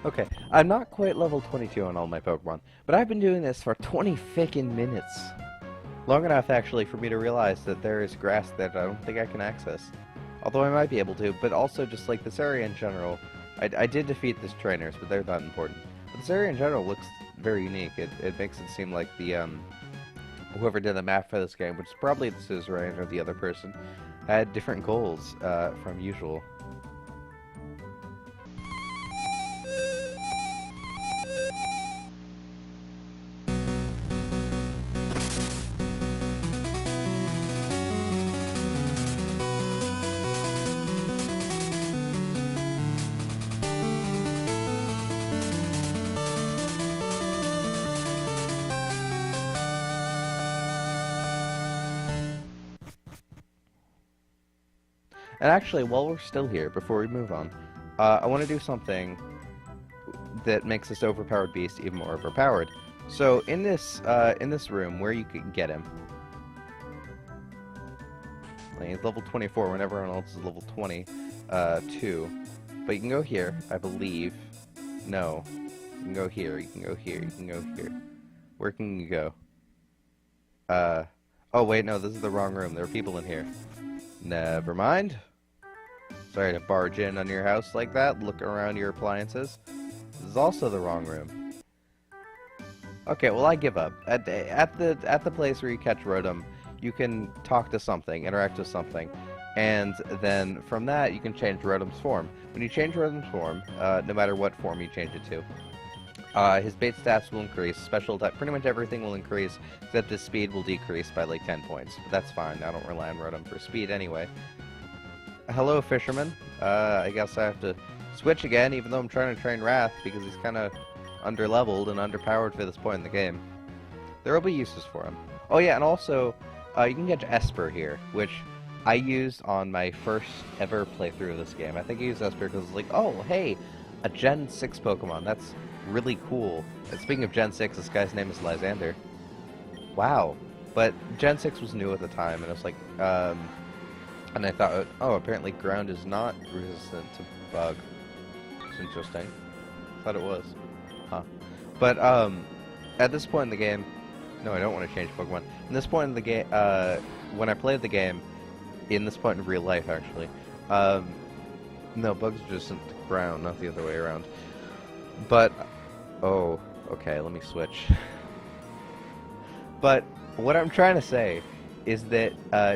Okay, I'm not quite level 22 on all my Pokemon, but I've been doing this for 20 frickin' minutes. Long enough, actually, for me to realize that there is grass that I don't think I can access. Although I might be able to, but also just like this area in general. I did defeat this trainers, but they're not important. But this area in general looks very unique. It makes it seem like the, whoever did the map for this game, which is probably the suzerain or the other person, had different goals, from usual. And actually, while we're still here, before we move on, I want to do something that makes this overpowered beast even more overpowered. So in this room where you can get him, like he's level 24 when everyone else is level 22. But you can go here, I believe. No, you can go here. You can go here. You can go here. Where can you go? Oh wait, no, this is the wrong room. There are people in here. Never mind. Sorry to barge in on your house like that, look around your appliances. This is also the wrong room. Okay, well I give up. At the place where you catch Rotom, you can talk to something, interact with something, and then from that you can change Rotom's form. When you change Rotom's form, no matter what form you change it to, his bait stats will increase, special attack, pretty much everything will increase, except his speed will decrease by like 10 points. But that's fine, I don't rely on Rotom for speed anyway. Hello, fisherman. I guess I have to switch again, even though I'm trying to train Wrath, because he's kind of underleveled and underpowered for this point in the game. There will be uses for him. Oh yeah, and also, you can catch Esper here, which I used on my first ever playthrough of this game. I think I used Esper because it's like, oh, hey, a Gen 6 Pokemon, that's really cool. And speaking of Gen 6, this guy's name is Lysander. Wow. But Gen 6 was new at the time, and it was like, and I thought, oh, apparently ground is not resistant to bug. It's interesting. Thought it was. Huh. But, at this point in the game, no, I don't want to change Pokemon. In this point in the game, when I played the game, in this point in real life, actually, no, bugs are resistant to ground, not the other way around. But, oh, okay, let me switch. But, what I'm trying to say is that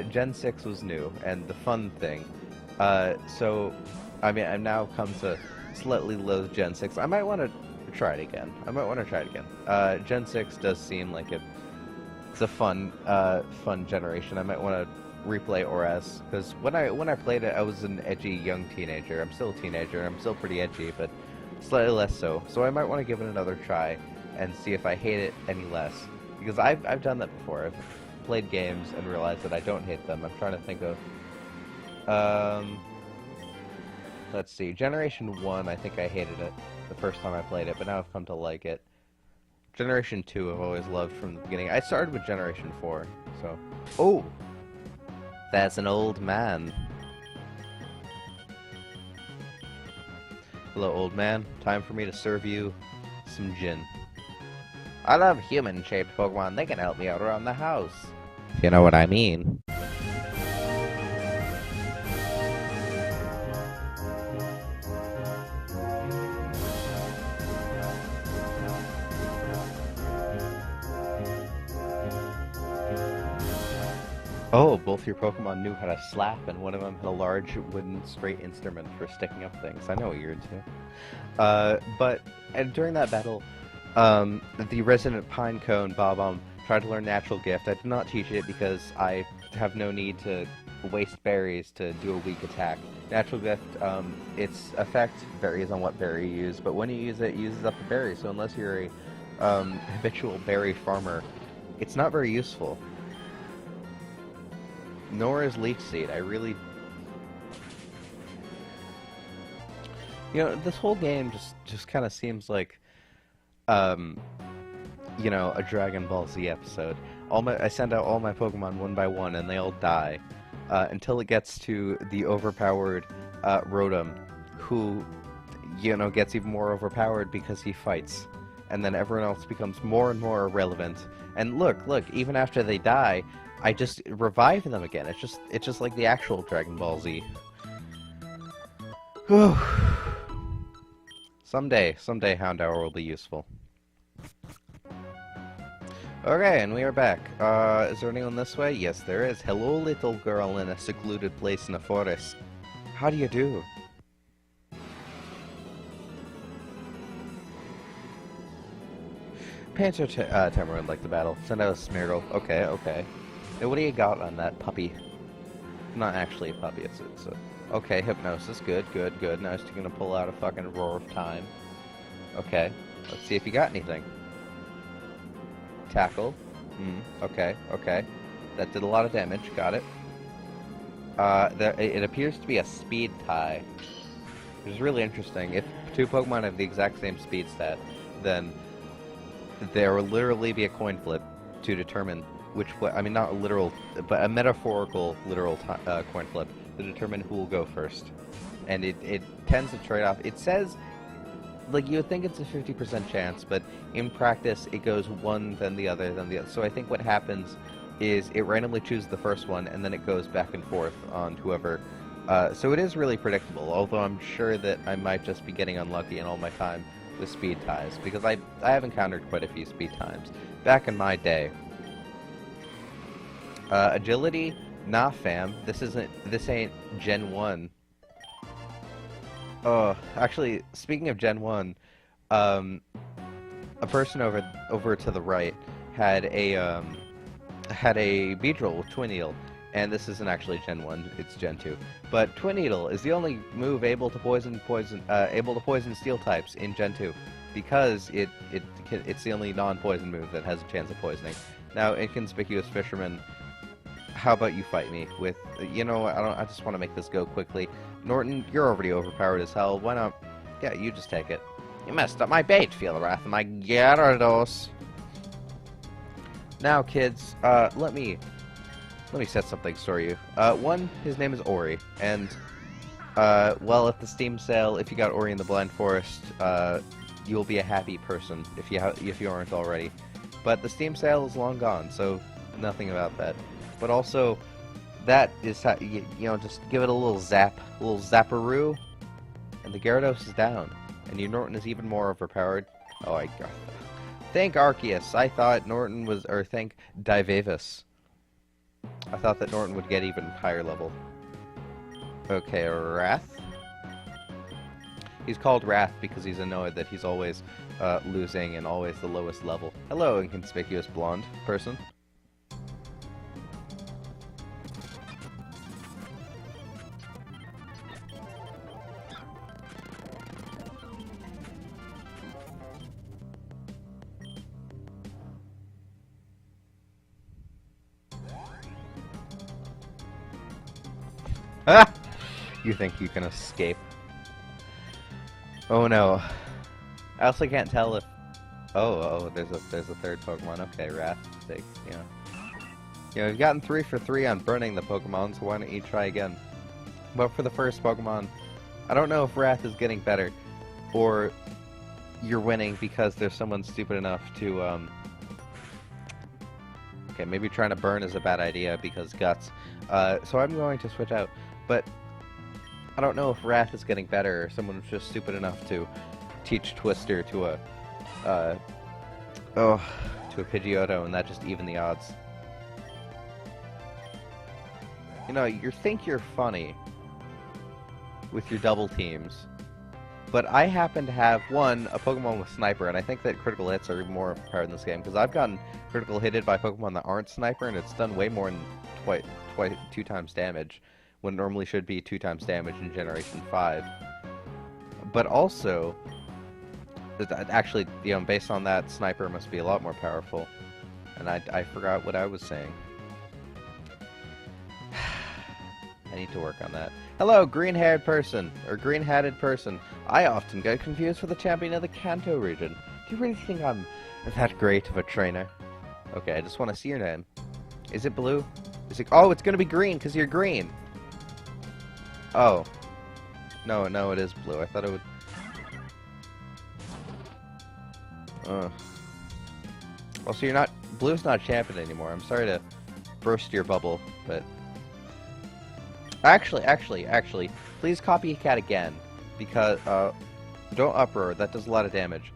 Gen 6 was new, and the fun thing. So, I mean, I've now come to slightly loathe Gen 6. I might want to try it again. Gen 6 does seem like it's a fun generation. I might want to replay ORAS, because when I played it, I was an edgy young teenager. I'm still a teenager, and I'm still pretty edgy, but slightly less so. So I might want to give it another try, and see if I hate it any less. Because I've done that before. I've played games and realized that I don't hate them. I'm trying to think of... let's see. Generation 1, I think I hated it the first time I played it, but now I've come to like it. Generation 2 I've always loved from the beginning. I started with Generation 4, so... Oh! That's an old man. Hello, old man. Time for me to serve you some gin. I love human-shaped Pokemon. They can help me out around the house. If you know what I mean. Oh, both your Pokemon knew how to slap, and one of them had a large wooden straight instrument for sticking up things. I know what you're into. And during that battle, the resident Pinecone Bob-omb tried to learn Natural Gift. I did not teach it because I have no need to waste berries to do a weak attack. Natural Gift, its effect varies on what berry you use, but when you use it, it uses up the berry, so unless you're a habitual berry farmer, it's not very useful. Nor is Leech Seed. I really... You know, this whole game just kind of seems like, you know, a Dragon Ball Z episode. I send out all my Pokemon one by one, and they all die, until it gets to the overpowered Rotom, who, you know, gets even more overpowered because he fights. And then everyone else becomes more and more irrelevant. And look, even after they die, I just revive them again. It's just like the actual Dragon Ball Z. Whew. Someday Houndour will be useful. Okay, and we are back. Is there anyone this way? Yes, there is. Hello, little girl in a secluded place in a forest. How do you do? Panzer Tamarind like the battle. Send out a Smeargle. Okay, okay. Hey, what do you got on that puppy? Not actually a puppy, it's a... Okay, Hypnosis. Good. Now it's gonna pull out a fucking Roar of Time. Okay. Let's see if you got anything. Tackle. Okay. That did a lot of damage. Got it. It appears to be a speed tie. Which is really interesting. If two Pokemon have the exact same speed stat, then there will literally be a coin flip to determine which way, I mean not a literal, but a metaphorical literal coin flip to determine who will go first. And it tends to trade off. It says, like, you would think it's a 50% chance, but in practice it goes one, then the other, then the other. So I think what happens is it randomly chooses the first one, and then it goes back and forth on whoever. So it is really predictable, although I'm sure that I might just be getting unlucky in all my time with speed ties, because I have encountered quite a few speed times back in my day. Agility, nah fam, this ain't Gen 1. Oh, actually, speaking of Gen 1, a person over to the right had a Beedrill with Twin Needle, and this isn't actually Gen 1, it's Gen 2. But Twin Needle is the only move able to poison steel types in Gen 2, because it's the only non-poison move that has a chance of poisoning. Now, Inconspicuous Fisherman, how about you fight me with, you know, I just want to make this go quickly. Norton, you're already overpowered as hell. Why not? Yeah, you just take it. You messed up my bait, feel the wrath of my Gyarados. Now, kids, let me set something for you. One, his name is Ori, and well, at the Steam sale, if you got Ori in the Blind Forest, you'll be a happy person if you aren't already. But the Steam sale is long gone, so nothing about that. But also, that is how you know, just give it a little zap, a little zapperoo, and the Gyarados is down, and your Norton is even more overpowered. Oh, thank Arceus. I thought Norton was, or thank Divavis. I thought that Norton would get even higher level. Okay, Wrath. He's called Wrath because he's annoyed that he's always losing and always the lowest level. Hello, inconspicuous blonde person. Ah! You think you can escape? Oh no. I also can't tell if... Oh, there's a third Pokemon. Okay, Wrath. You know, we've gotten 3 for 3 on burning the Pokemon, so why don't you try again? But for the first Pokemon, I don't know if Wrath is getting better, or you're winning because there's someone stupid enough to, Okay, maybe trying to burn is a bad idea because Guts. So I'm going to switch out. But I don't know if Wrath is getting better or someone's just stupid enough to teach Twister to a Pidgeotto, and that just even the odds. You know, you think you're funny with your double teams, but I happen to have, one, a Pokemon with Sniper, and I think that critical hits are more overpowered in this game, because I've gotten critical hitted by Pokemon that aren't Sniper, and it's done way more than 2 times damage, when it normally should be 2 times damage in Generation 5. But also, actually, you know, based on that, Sniper must be a lot more powerful. And I forgot what I was saying. I need to work on that. Hello, green-haired person, or green-hatted person. I often get confused for the champion of the Kanto region. Do you really think I'm that great of a trainer? Okay, I just want to see your name. Is it blue? Is it... Oh, it's gonna be green, because you're green! Oh. No, it is blue. I thought it would... Well, so you're not... Blue's not champion anymore. I'm sorry to burst your bubble, but... Actually, please copycat again, because, don't uproar, that does a lot of damage.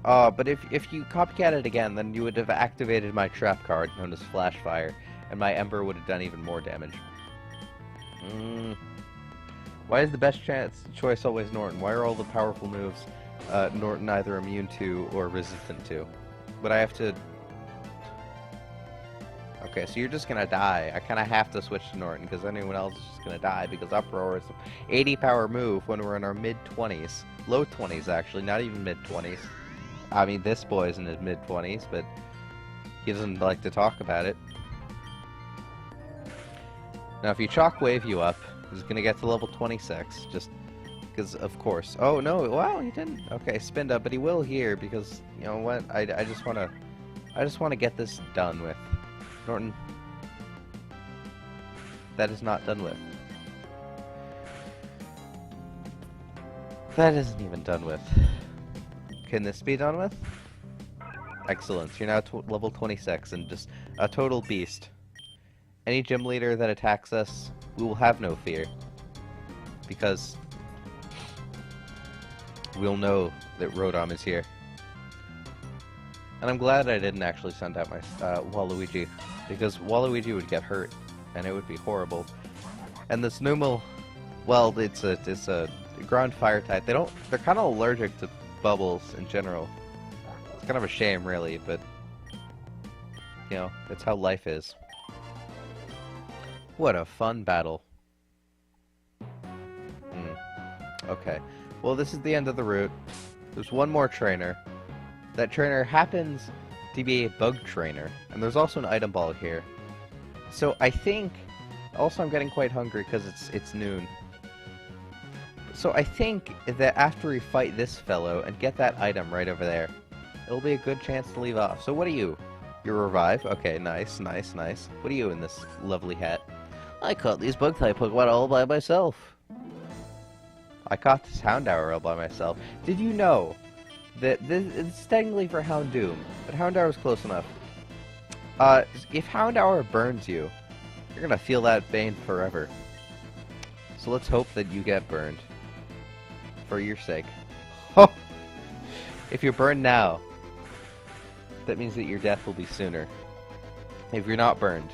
But if you copycat it again, then you would have activated my trap card, known as Flash Fire, and my Ember would have done even more damage. Why is the best choice always Norton? Why are all the powerful moves, Norton either immune to or resistant to? But I have to... Okay, so you're just gonna die. I kind of have to switch to Norton, because anyone else is just gonna die, because Uproar is an 80 power move when we're in our mid-20s. Low 20s, actually, not even mid-20s. I mean, this boy's in his mid-20s, but he doesn't like to talk about it. Now, if you Shockwave you up, he's gonna get to level 26, just because, of course. Oh, no, wow, he didn't. Okay, Spin Up, but he will here, because, you know what, I just wanna get this done with. Norton, that is not done with. That isn't even done with. Can this be done with? Excellent. You're now level 26 and just a total beast. Any gym leader that attacks us, we will have no fear. Because we'll know that Rotom is here. And I'm glad I didn't actually send out my Waluigi, because Waluigi would get hurt, and it would be horrible. And this Numel, well, it's a ground fire type. They're kind of allergic to bubbles in general. It's kind of a shame, really, but you know, it's how life is. What a fun battle. Okay. Well, this is the end of the route. There's one more trainer. That trainer happens to be a bug trainer, and there's also an item ball here. So I think, also I'm getting quite hungry because it's noon. So I think that after we fight this fellow and get that item right over there, it'll be a good chance to leave off. So what are you? You're Revive? Okay, nice. What are you in this lovely hat? I caught these bug type Pokemon all by myself. I caught this Houndour all by myself. Did you know that this is technically for Houndoom, but Houndour is close enough. If Houndour burns you, you're gonna feel that pain forever. So let's hope that you get burned. For your sake. Oh! If you're burned now, that means that your death will be sooner. If you're not burned,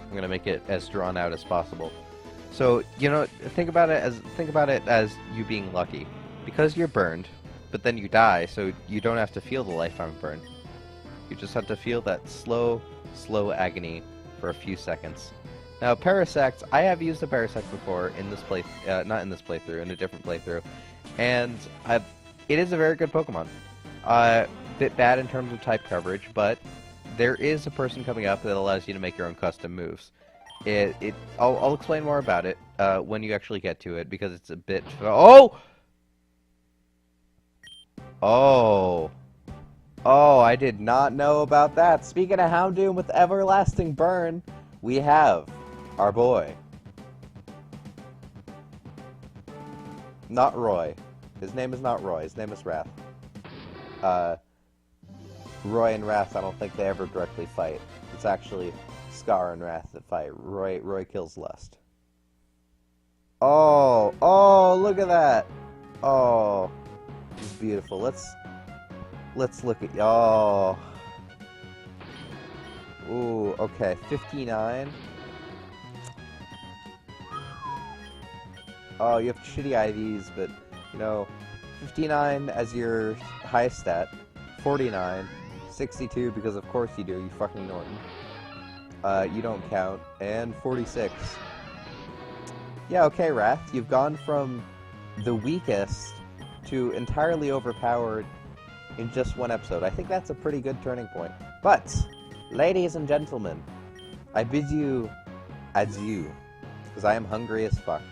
I'm gonna make it as drawn out as possible. So, you know, think about it as you being lucky. Because you're burned, but then you die, so you don't have to feel the lifetime burn. You just have to feel that slow agony for a few seconds. Now, Parasect, I have used a Parasect before in this not in this playthrough, in a different playthrough, and it is a very good Pokemon. Bit bad in terms of type coverage, but there is a person coming up that allows you to make your own custom moves. I'll explain more about it when you actually get to it, because it's a bit... Oh, I did not know about that. Speaking of Houndoom with Everlasting Burn, we have our boy. Not Roy. His name is not Roy. His name is Wrath. Roy and Wrath, I don't think they ever directly fight. It's actually Scar and Wrath that fight. Roy kills Lust. Oh, look at that. Oh, it's beautiful. Let's look at y'all. Ooh, okay, 59. Oh, you have shitty IVs, but, you know, 59 as your highest stat, 49, 62, because of course you do, you fucking Norton. You don't count, and 46. Yeah, okay, Wrath, you've gone from the weakest to entirely overpowered in just one episode. I think that's a pretty good turning point. But, ladies and gentlemen, I bid you adieu, because I am hungry as fuck.